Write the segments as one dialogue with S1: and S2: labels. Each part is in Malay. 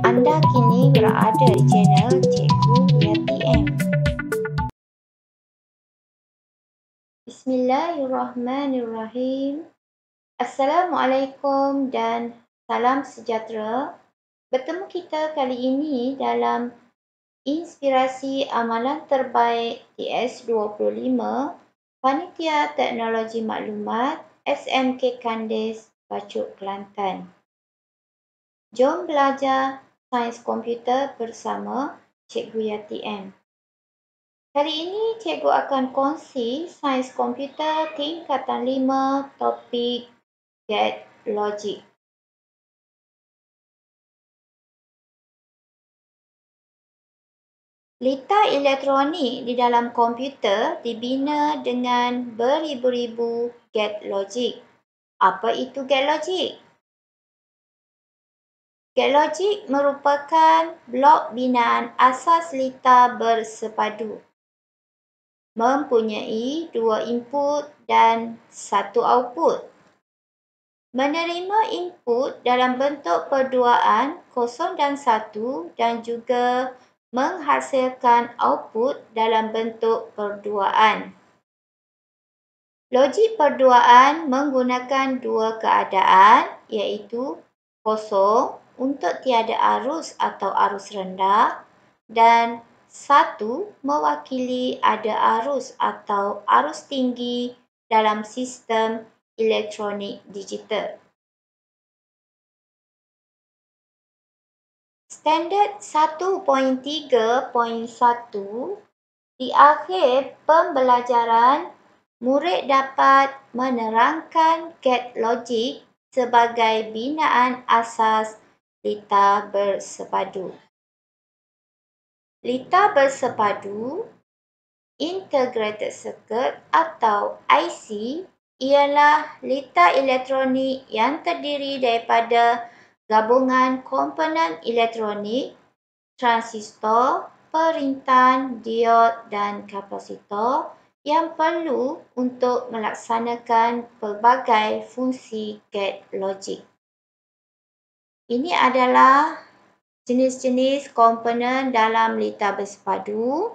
S1: Anda kini berada di channel Cikgu Yati M. Bismillahirrahmanirrahim. Assalamualaikum dan salam sejahtera. Bertemu kita kali ini dalam Inspirasi Amalan Terbaik TS25 Panitia Teknologi Maklumat SMK Kandis, Bacuk, Kelantan. Jom belajar Sains Komputer bersama Cikgu Yati M. Kali ini Cikgu akan kongsi Sains Komputer tingkatan 5 topik Gate Logic. Litar elektronik di dalam komputer dibina dengan beribu-ribu gate logic. Apa itu gate logic? Gate logic merupakan blok binaan asas litar bersepadu. Mempunyai 2 input dan 1 output. Menerima input dalam bentuk perduaan 0 dan 1 dan juga menghasilkan output dalam bentuk perduaan. Logik perduaan menggunakan 2 keadaan iaitu 0 untuk tiada arus atau arus rendah dan 1 mewakili ada arus atau arus tinggi dalam sistem elektronik digital. Standard 1.3.1 di akhir pembelajaran, murid dapat menerangkan gate logic sebagai binaan asas litar bersepadu. Litar bersepadu, Integrated Circuit atau IC, ialah litar elektronik yang terdiri daripada gabungan komponen elektronik, transistor, perintan, diod dan kapasitor yang perlu untuk melaksanakan pelbagai fungsi gate logic. Ini adalah jenis-jenis komponen dalam litar bersepadu.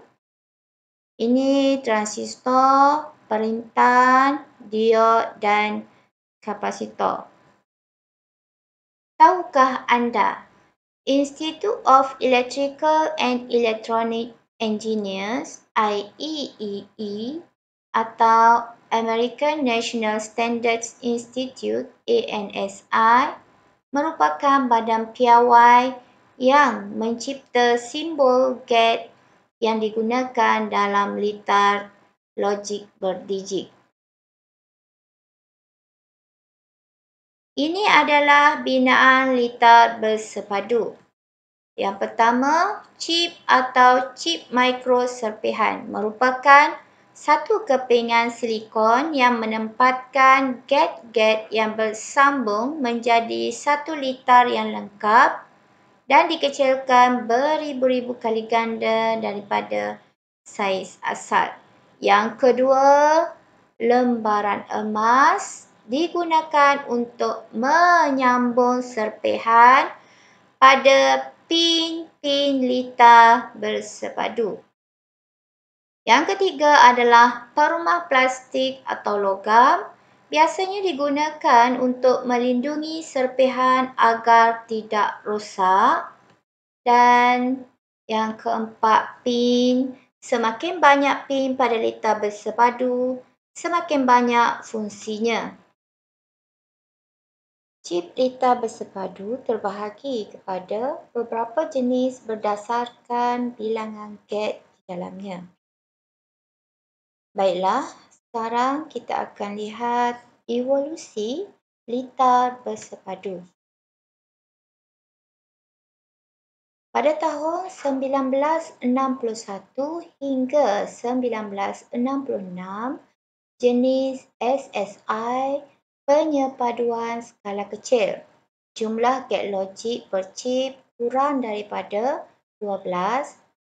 S1: Ini transistor, perintan, diod dan kapasitor. Tahukah anda, Institute of Electrical and Electronic Engineers (IEEE) atau American National Standards Institute (ANSI) merupakan badan piawai yang mencipta simbol gate yang digunakan dalam litar logik berdigit. Ini adalah binaan litar bersepadu. Yang pertama, chip atau chip mikro serpihan merupakan satu kepingan silikon yang menempatkan gate-gate yang bersambung menjadi satu litar yang lengkap dan dikecilkan beribu-ribu kali ganda daripada saiz asal. Yang kedua, lembaran emas digunakan untuk menyambung serpihan pada pin-pin litar bersepadu. Yang ketiga adalah perumah plastik atau logam, biasanya digunakan untuk melindungi serpihan agar tidak rosak. Dan yang keempat, pin. Semakin banyak pin pada litar bersepadu, semakin banyak fungsinya. Chip litar bersepadu terbahagi kepada beberapa jenis berdasarkan bilangan gate di dalamnya. Baiklah, sekarang kita akan lihat evolusi litar bersepadu. Pada tahun 1961 hingga 1966, jenis SSI penyepaduan skala kecil. Jumlah gate logic per chip kurang daripada 12.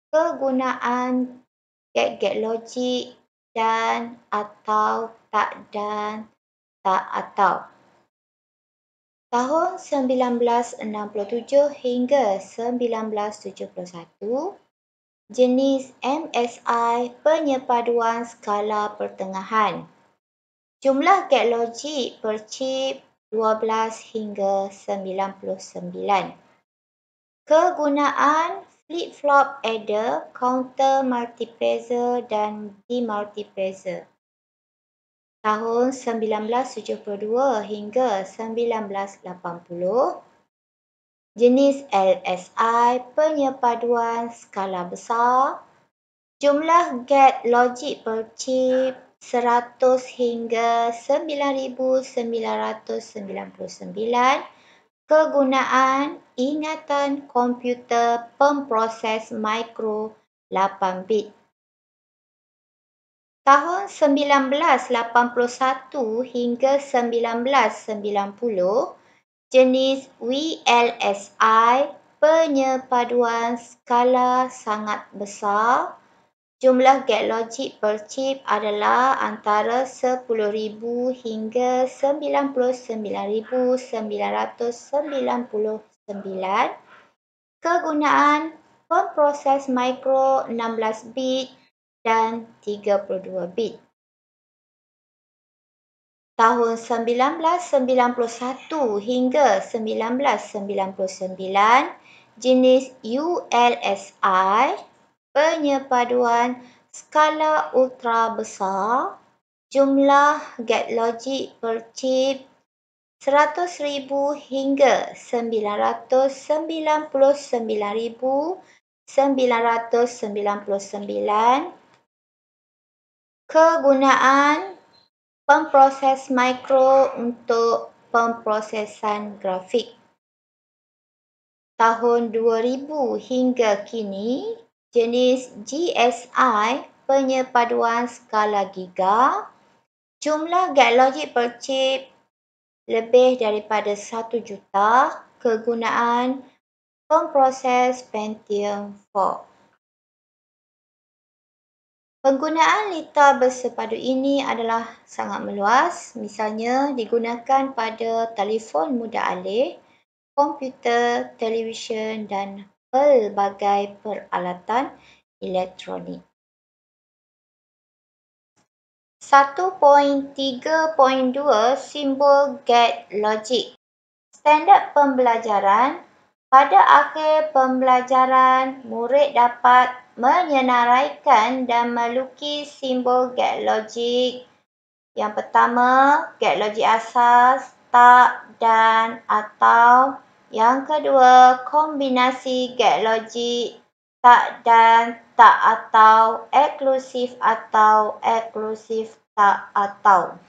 S1: Kegunaan gate logic dan atau tak atau. Tahun 1967 hingga 1971, jenis MSI penyepaduan skala pertengahan. Jumlah gate logik per chip 12 hingga 99. Kegunaan flip-flop adder, counter multiplexer dan demultiplexer. Tahun 1972 hingga 1980, jenis LSI penyepaduan skala besar. Jumlah gate logik per chip 100 hingga 9999. Kegunaan ingatan komputer pemproses mikro 8 bit. Tahun 1981 hingga 1990, jenis VLSI penyepaduan skala sangat besar. Jumlah gate logik per chip adalah antara 10,000 hingga 99,999. Kegunaan pemproses mikro 16 bit dan 32 bit. Tahun 1991 hingga 1999, jenis ULSI penyepaduan skala ultra besar. Jumlah gate logik per chip 100,000 hingga 999,999. Kegunaan pemproses mikro untuk pemprosesan grafik. Tahun 2000 hingga kini, jenis GSI penyepaduan skala giga. Jumlah gate logik per chip lebih daripada 1 juta. Kegunaan pemproses Pentium 4. Penggunaan litar bersepadu ini adalah sangat meluas, misalnya digunakan pada telefon mudah alih, komputer, televisyen dan pelbagai peralatan elektronik. 1.3.2 Simbol gate logik. Standard pembelajaran. Pada akhir pembelajaran, murid dapat menyenaraikan dan melukis simbol gate logik. Yang pertama, gate logik asas, tak dan atau. Yang kedua, kombinasi gate logik tak dan tak atau, eksklusif atau eksklusif tak atau.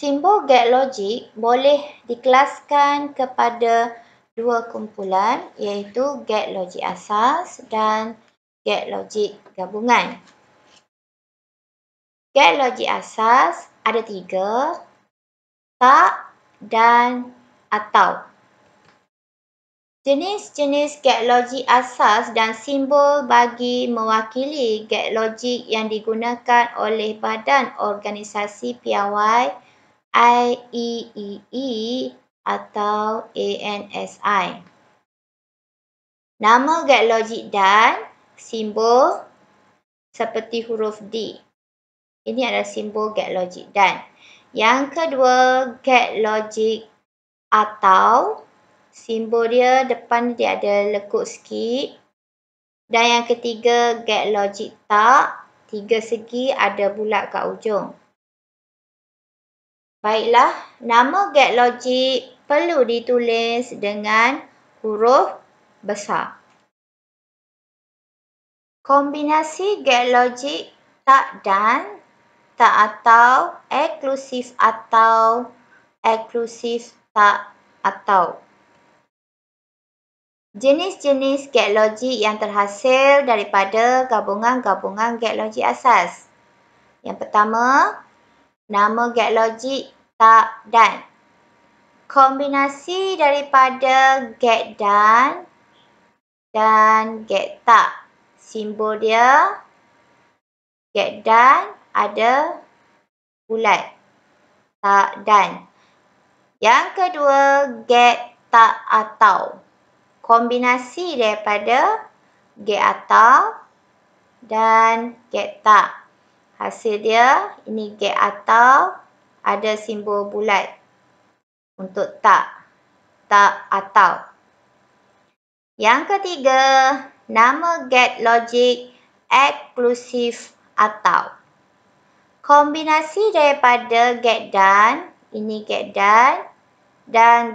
S1: Simbol gate logik boleh dikelaskan kepada dua kumpulan, iaitu gate logik asas dan gate logik gabungan. Gate logik asas ada 3, tak dan atau. Jenis-jenis gate logik asas dan simbol bagi mewakili gate logik yang digunakan oleh Badan Organisasi Piawai IEEE atau ANSI. Nama gate logik dan simbol seperti huruf D. Ini adalah simbol gate logik dan. Yang kedua, gate logik atau. Simbol dia depan dia ada lekuk sikit. Dan yang ketiga, gate logik tak. 3 segi ada bulat kat ujung. Baiklah, nama gate logik perlu ditulis dengan huruf besar. Kombinasi gate logik tak dan tak atau, eksklusif atau, eksklusif tak atau. Jenis-jenis gate logik yang terhasil daripada gabungan-gabungan gate logik asas. Yang pertama, nama gate logik tak dan. Kombinasi daripada gate dan gate tak. Simbol dia gate dan ada bulat. Tak dan. Yang kedua, get tak atau. Kombinasi daripada get atau dan get tak. Hasil dia, ini get atau, ada simbol bulat untuk tak. Tak atau. Yang ketiga, nama get logic eksklusif atau. Kombinasi daripada get dan, ini get dan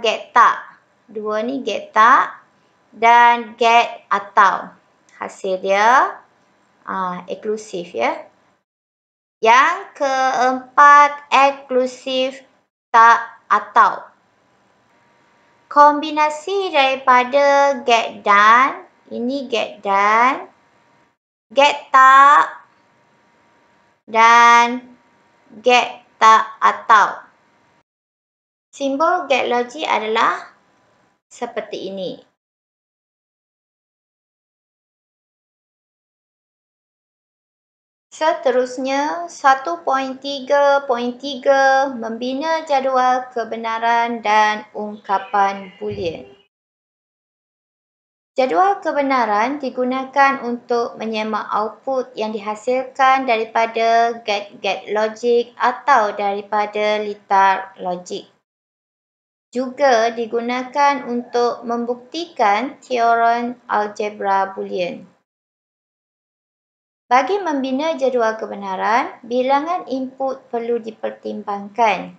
S1: get tak. Dua ni get tak dan get atau. Hasil dia eksklusif ya. Yang keempat, eksklusif tak atau. Kombinasi daripada get dan, ini get dan, get tak dan get tak atau. Simbol get logic adalah seperti ini. Seterusnya, 1.3.3 membina jadual kebenaran dan ungkapan boolean. Jadual kebenaran digunakan untuk menyemak output yang dihasilkan daripada get logic atau daripada litar logik. Juga digunakan untuk membuktikan teorem algebra boolean. Bagi membina jadual kebenaran, bilangan input perlu dipertimbangkan.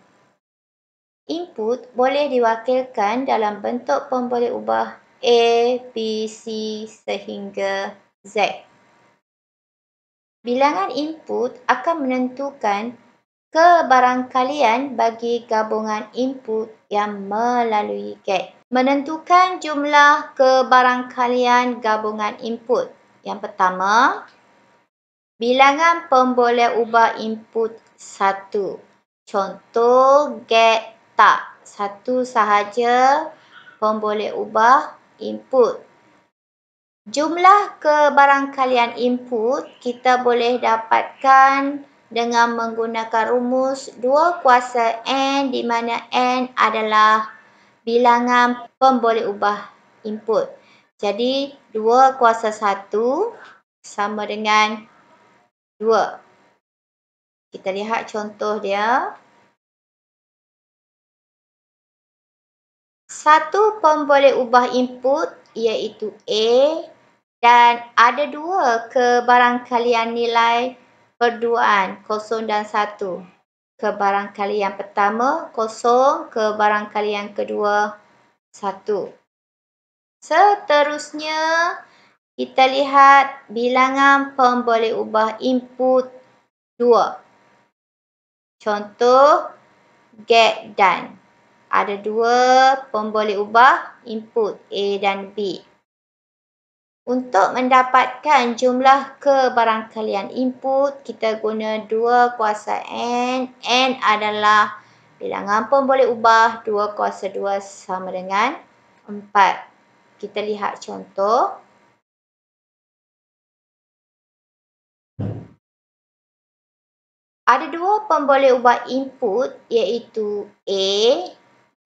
S1: Input boleh diwakilkan dalam bentuk pemboleh ubah A, B, C sehingga Z. Bilangan input akan menentukan kebarangkalian bagi gabungan input yang melalui get. Menentukan jumlah kebarangkalian gabungan input. Yang pertama, bilangan pemboleh ubah input 1. Contoh get tak. 1 sahaja pemboleh ubah input. Jumlah kebarangkalian input kita boleh dapatkan dengan menggunakan rumus 2 kuasa N di mana N adalah bilangan pemboleh ubah input. Jadi 2 kuasa 1 sama dengan 2. Kita lihat contoh dia. 1 pemboleh ubah input iaitu A dan ada 2 kebarangkalian nilai perduaan 0 dan 1. Kebarangkalian pertama 0, kebarangkalian kedua 1. Seterusnya, kita lihat bilangan pemboleh ubah input 2. Contoh, get dan. Ada 2 pemboleh ubah input A dan B. Untuk mendapatkan jumlah kebarangkalian input, kita guna 2 kuasa N. N adalah bilangan pemboleh ubah 2 kuasa 2 sama dengan 4. Kita lihat contoh. Ada 2 pemboleh ubah input iaitu A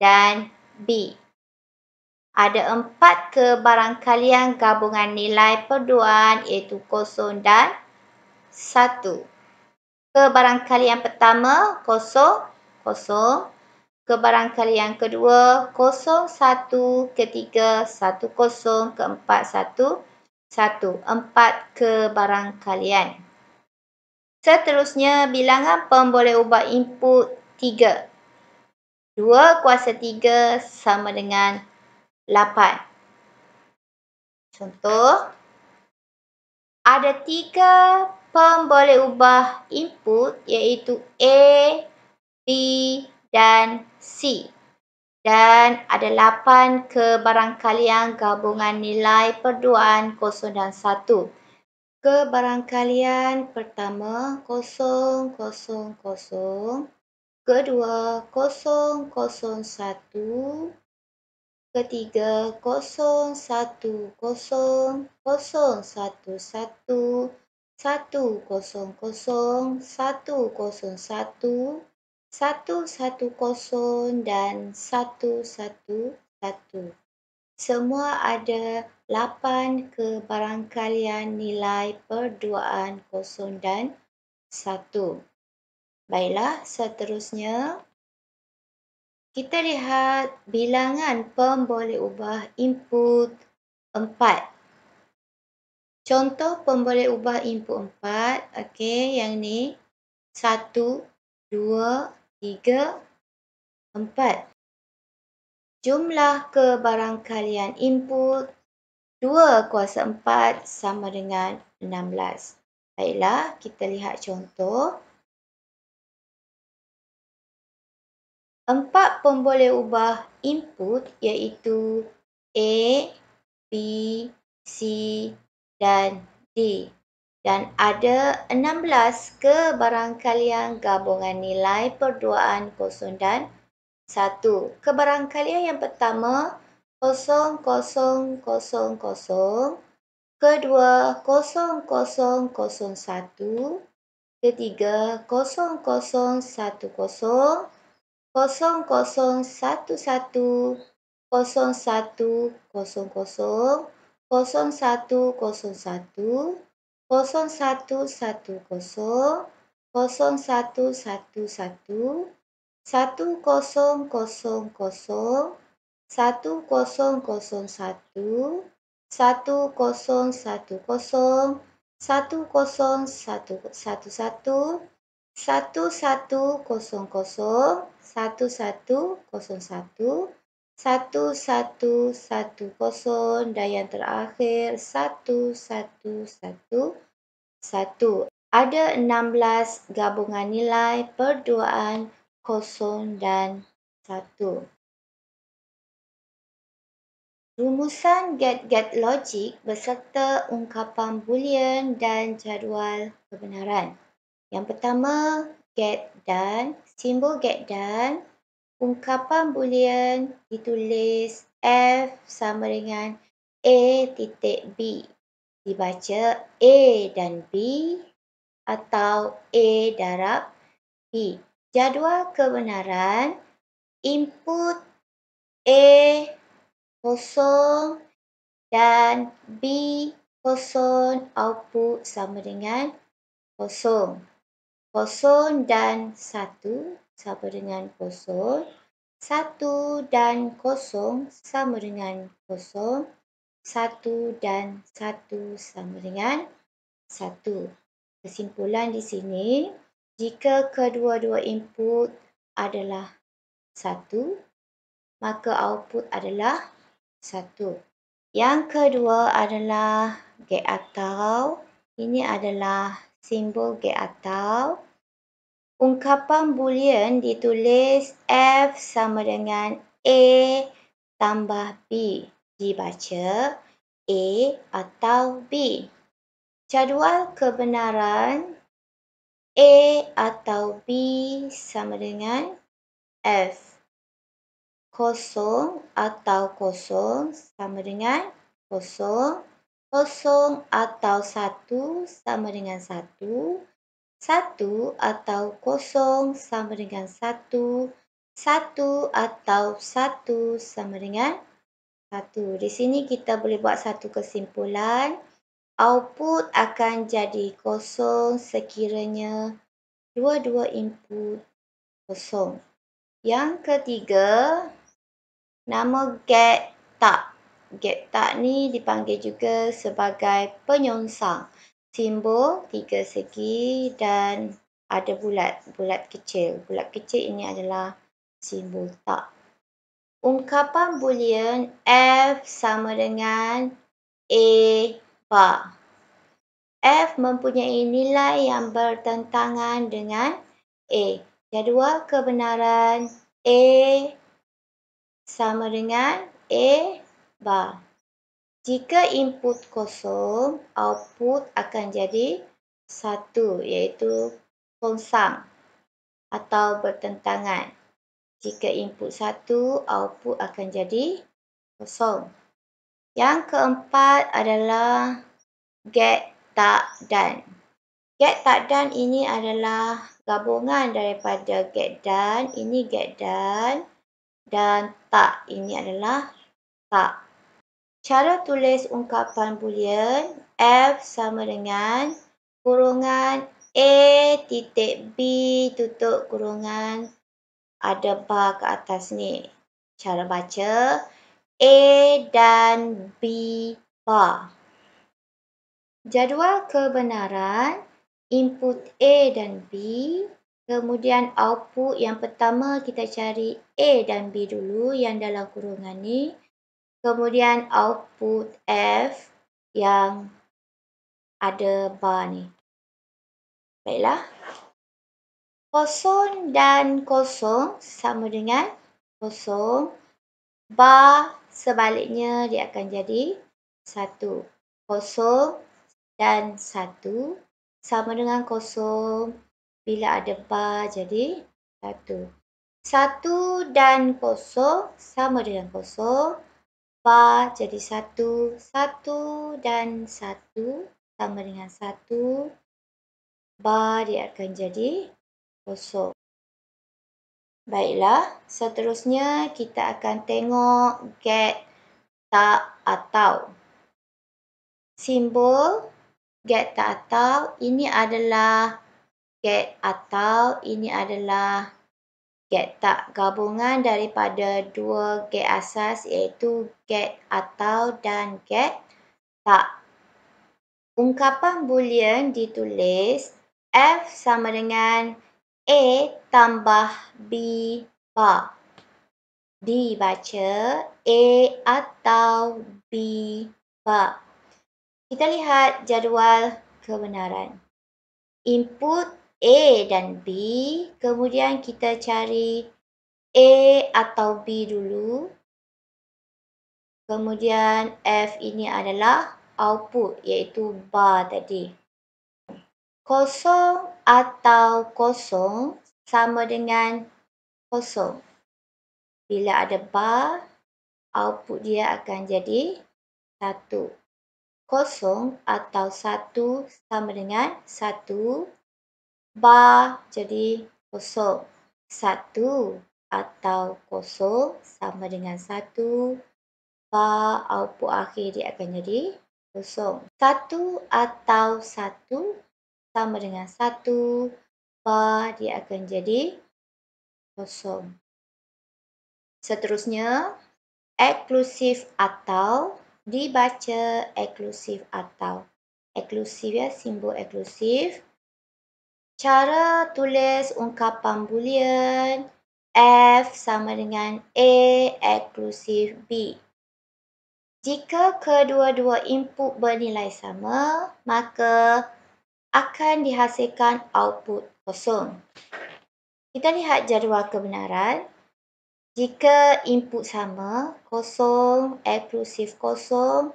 S1: dan B. Ada 4 kebarangkalian gabungan nilai perduaan iaitu 0 dan 1. Kebarangkalian pertama 0, 0. Kebarangkalian kedua 0, 1. Ketiga 1, 0. Keempat 1, 1. 4 kebarangkalian. Seterusnya, bilangan pemboleh ubah input 3. 2 kuasa 3 sama dengan 8. Contoh, ada 3 pemboleh ubah input iaitu A, B dan C. Dan ada 8 kebarangkalian gabungan nilai perduaan 0 dan 1. Kebarangkalian pertama 0, 0, 0. Kedua 0, 0, 1. Ketiga 0, 1, 0, 0, 1, 1. 1, 0, 0, 1, 0, 1. 110 dan 111. Semua ada 8 kebarangkalian nilai perduaan 0 dan 1. Baiklah, seterusnya kita lihat bilangan pemboleh ubah input 4. Contoh pemboleh ubah input 4, okey, yang ni 1, 2, 3, 4. Jumlah kebarangkalian input 2 kuasa 4 sama dengan 16. Baiklah, kita lihat contoh. 4 pemboleh ubah input iaitu A, B, C dan D. Dan ada 16 kebarangkalian gabungan nilai perduaan 0 dan 1. Kebarangkalian yang pertama 0, 0, 0, 0. Kedua 0, 0, 0, 1. Ketiga 0, 0, 1, 0. 0, 0, 1, 1. 0, 1, 0, 0. 0, 1, 0, 1. 0, 1, 1, 0. 0, 1, 1, 1. 1000, 1001, 1010, 10111, 1100, 1101, 1110 dan yang terakhir 1111. Ada 16 gabungan nilai perduaan 0 dan 1. Rumusan get logik beserta ungkapan boolean dan jadual kebenaran. Yang pertama, get dan, simbol get dan, ungkapan boolean ditulis F sama dengan A titik B. Dibaca A dan B atau A darab B. Jadual kebenaran, input A 0 dan B 0, output sama dengan 0. 0 dan 1 sama dengan 0. 1 dan 0 sama dengan 0. 1 dan 1 sama dengan 1. Kesimpulan di sini, jika kedua-dua input adalah 1, maka output adalah 1. Yang kedua adalah get atau. Ini adalah simbol get atau. Ungkapan boolean ditulis F sama dengan A tambah B. Dibaca A atau B. Jadual kebenaran A atau B sama dengan F. 0 atau 0 sama dengan 0. 0 atau 1 sama dengan 1. 1 atau 0 sama dengan 1. 1 atau 1 sama dengan 1. Di sini kita boleh buat satu kesimpulan. Output akan jadi 0 sekiranya dua-dua input 0. Yang ketiga, nama get tak. Get tak ni dipanggil juga sebagai penyongsang. Simbol 3 segi dan ada bulat kecil. Bulat kecil ini adalah simbol tak. Ungkapan boolean F sama dengan A bar. F mempunyai nilai yang bertentangan dengan A. Jadual kebenaran A sama dengan A bar. Jika input 0, output akan jadi 1, iaitu kongsang atau bertentangan. Jika input 1, output akan jadi 0. Yang keempat adalah get tak dan. Get tak dan ini adalah gabungan daripada get dan, ini get dan tak, ini adalah tak. Cara tulis ungkapan boolean F sama dengan kurungan A titik B tutup kurungan ada bar ke atas ni. Cara baca A dan B bar. Jadual kebenaran input A dan B, kemudian output yang pertama kita cari A dan B dulu yang dalam kurungan ni. Kemudian output F yang ada bar ni. Baiklah. Kosong dan kosong sama dengan kosong. Bar sebaliknya dia akan jadi 1. Kosong dan 1 sama dengan kosong. Bila ada bar jadi 1. 1 dan kosong sama dengan kosong. Bar jadi 1. 1 dan 1 sama dengan 1. Bar dia akan jadi kosong. Baiklah, seterusnya kita akan tengok get, tak atau. Simbol get tak atau ini adalah get atau ini adalah get tak. Gabungan daripada dua get asas iaitu get atau dan get tak. Ungkapan boolean ditulis F sama dengan A tambah B bar. Dibaca A atau B bar. Kita lihat jadual kebenaran. Input A dan B, kemudian kita cari A atau B dulu. Kemudian F ini adalah output iaitu bar tadi. Kosong atau kosong sama dengan kosong. Bila ada bar, output dia akan jadi 1. Kosong atau 1 sama dengan 1. Bar jadi kosong. 1 atau kosong sama dengan 1. Bar output akhir dia akan jadi kosong. 1 atau 1 sama dengan 1. Bar dia akan jadi kosong. Seterusnya, eksklusif atau dibaca eksklusif atau. Eksklusif ya, simbol eksklusif. Cara tulis ungkapan boolean F sama dengan A eksklusif B. Jika kedua-dua input bernilai sama, maka akan dihasilkan output kosong. Kita lihat jadual kebenaran. Jika input sama, kosong, eksklusif kosong,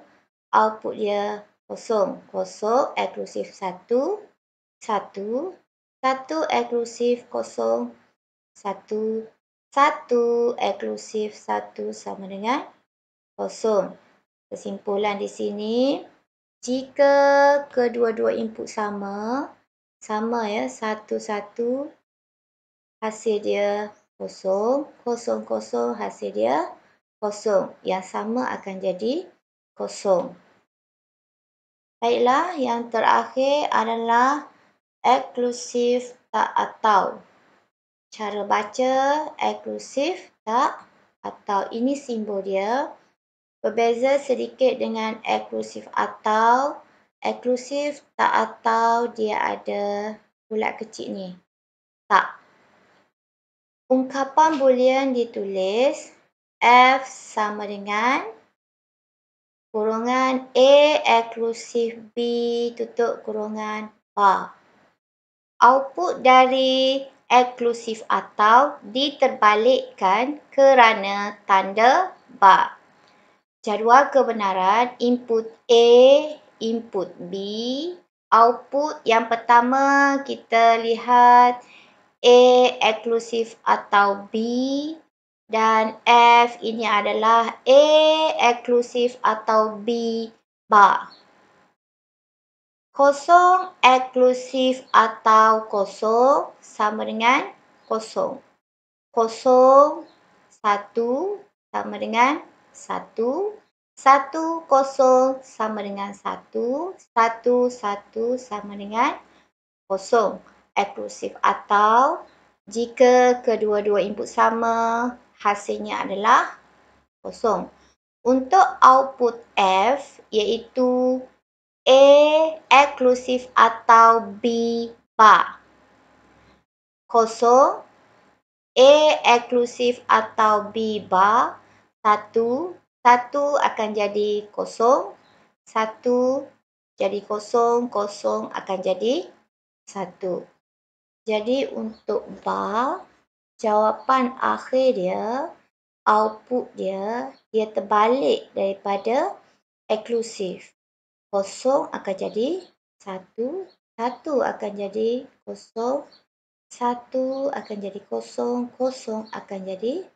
S1: output dia kosong. Kosong, eksklusif 1, 1, 1 eksklusif kosong, 1, 1 eksklusif 1 sama dengan kosong. Kesimpulan di sini, jika kedua-dua input sama ya, 1, 1, hasil dia kosong, kosong, kosong, hasil dia kosong. Yang sama akan jadi kosong. Baiklah, yang terakhir adalah eksklusif tak atau. Cara baca eksklusif tak atau. Ini simbol dia. Berbeza sedikit dengan eksklusif atau. Eksklusif tak atau dia ada bulat kecil ni. Tak. Ungkapan boolean ditulis F sama dengan kurungan A eksklusif B tutup kurungan bar. Output dari eksklusif atau diterbalikkan kerana tanda bar. Jadual kebenaran input A, input B. Output yang pertama kita lihat A eksklusif atau B dan F ini adalah A eksklusif atau B bar. Kosong eksklusif atau kosong sama dengan kosong. Kosong, satu sama dengan satu. Satu kosong sama dengan satu. Satu sama dengan kosong. Eksklusif atau jika kedua-dua input sama, hasilnya adalah kosong. Untuk output F iaitu A eksklusif atau B bar. Kosong, A eksklusif atau B bar. Satu akan jadi kosong. Satu jadi kosong, kosong akan jadi satu. Jadi untuk bar, jawapan akhir dia, output dia terbalik daripada eksklusif. Kosong akan jadi satu, satu akan jadi kosong, satu akan jadi kosong, kosong akan jadi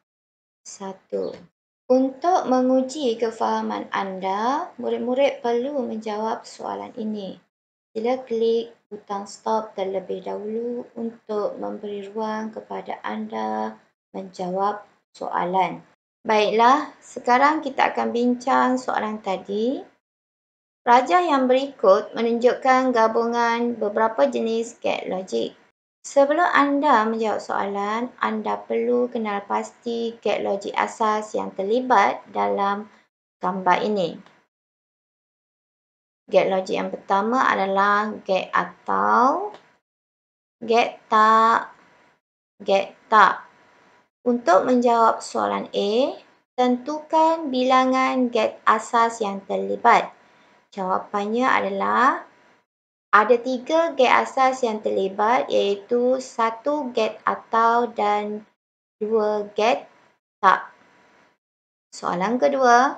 S1: satu. Untuk menguji kefahaman anda, murid-murid perlu menjawab soalan ini. Sila klik butang stop terlebih dahulu untuk memberi ruang kepada anda menjawab soalan. Baiklah, sekarang kita akan bincang soalan tadi. Rajah yang berikut menunjukkan gabungan beberapa jenis gate logik. Sebelum anda menjawab soalan, anda perlu kenal pasti gate logik asas yang terlibat dalam gambar ini. Gate logik yang pertama adalah gate atau, gate tak, gate tak. Untuk menjawab soalan A, tentukan bilangan gate asas yang terlibat. Jawapannya adalah ada 3 gate asas yang terlibat iaitu 1 gate atau dan 2 gate tak. Soalan kedua,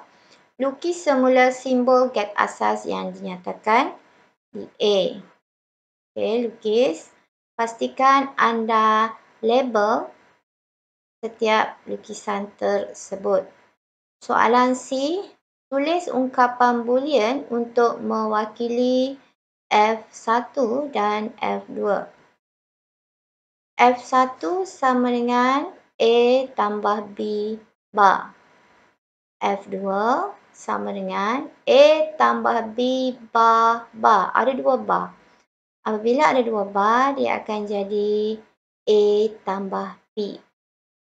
S1: lukis semula simbol gate asas yang dinyatakan di A. Okey, lukis. Pastikan anda label setiap lukisan tersebut. Soalan C, tulis ungkapan boolean untuk mewakili F1 dan F2. F1 sama dengan A tambah B bar. F2 sama dengan A tambah B bar bar. Ada 2 bar. Apabila ada 2 bar, dia akan jadi A tambah B.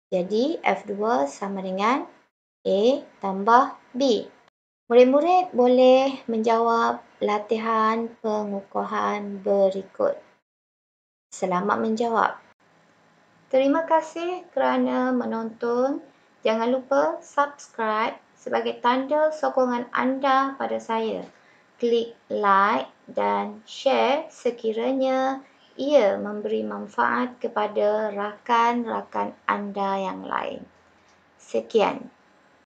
S1: Jadi F2 sama dengan A tambah B. Murid-murid boleh menjawab latihan pengukuhan berikut. Selamat menjawab. Terima kasih kerana menonton. Jangan lupa subscribe sebagai tanda sokongan anda pada saya. Klik like dan share sekiranya ia memberi manfaat kepada rakan-rakan anda yang lain. Sekian.